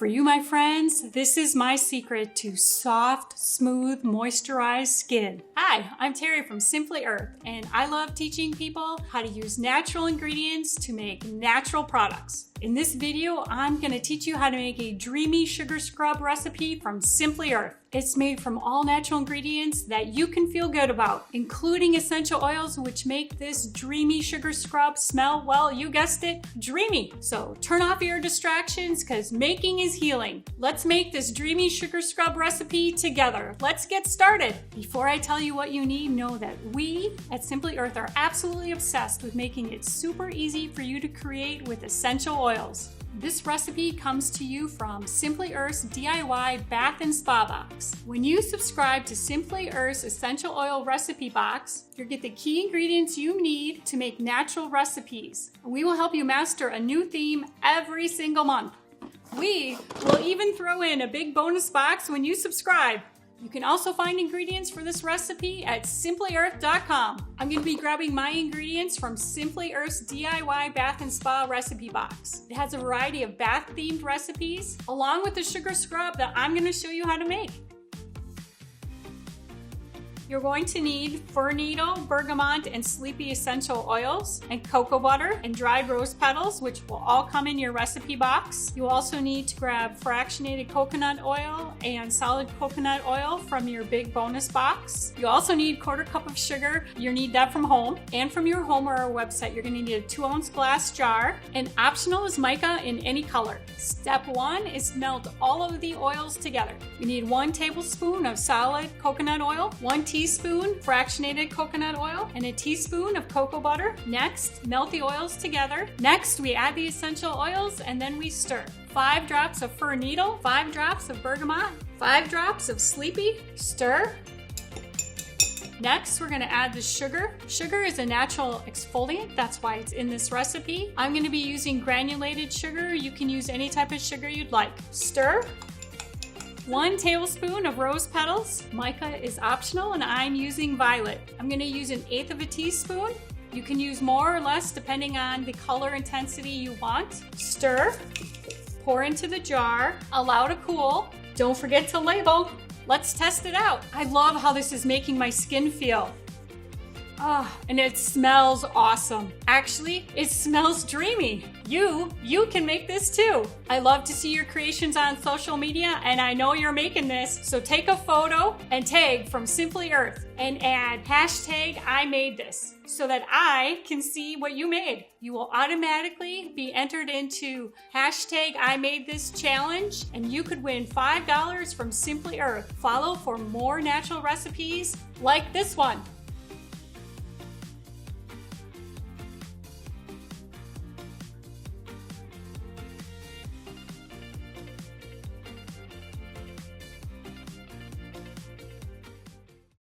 For you, my friends, this is my secret to soft, smooth, moisturized skin. Hi, I'm Terry from Simply Earth, and I love teaching people how to use natural ingredients to make natural products. In this video, I'm going to teach you how to make a Dreamy Sugar Scrub recipe from Simply Earth. It's made from all natural ingredients that you can feel good about, including essential oils which make this Dreamy Sugar Scrub smell, well, you guessed it, dreamy. So turn off your distractions because making is healing. Let's make this Dreamy Sugar Scrub recipe together. Let's get started. Before I tell you what you need, know that we at Simply Earth are absolutely obsessed with making it super easy for you to create with essential oils. This recipe comes to you from Simply Earth's DIY Bath and Spa Box. When you subscribe to Simply Earth's Essential Oil Recipe Box, you'll get the key ingredients you need to make natural recipes. We will help you master a new theme every single month. We will even throw in a big bonus box when you subscribe. You can also find ingredients for this recipe at simplyearth.com. I'm going to be grabbing my ingredients from Simply Earth's DIY Bath and Spa Recipe Box. It has a variety of bath-themed recipes, along with the sugar scrub that I'm going to show you how to make. You're going to need fir needle, bergamot, and sleepy essential oils, and cocoa butter, and dried rose petals, which will all come in your recipe box. You also need to grab fractionated coconut oil and solid coconut oil from your big bonus box. You also need 1/4 cup of sugar. You'll need that from home. And from your home or our website, you're going to need a 2-ounce glass jar. And optional is mica in any color. Step 1 is melt all of the oils together. You need 1 tablespoon of solid coconut oil, 1 teaspoon fractionated coconut oil, and a teaspoon of cocoa butter. Next, melt the oils together. Next, we add the essential oils and then we stir. 5 drops of fir needle, 5 drops of bergamot, 5 drops of sleepy. Stir. Next, we're going to add the sugar. Sugar is a natural exfoliant. That's why it's in this recipe. I'm going to be using granulated sugar. You can use any type of sugar you'd like. Stir. 1 tablespoon of rose petals. Mica is optional and I'm using violet. I'm going to use 1/8 of a teaspoon. You can use more or less depending on the color intensity you want. Stir. Pour into the jar. Allow to cool. Don't forget to label. Let's test it out. I love how this is making my skin feel. And it smells awesome. Actually, it smells dreamy. You can make this too. I love to see your creations on social media and I know you're making this. So take a photo and tag from Simply Earth and add #IMadeThis so that I can see what you made. You will automatically be entered into #IMadeThis challenge and you could win $5 from Simply Earth. Follow for more natural recipes like this one.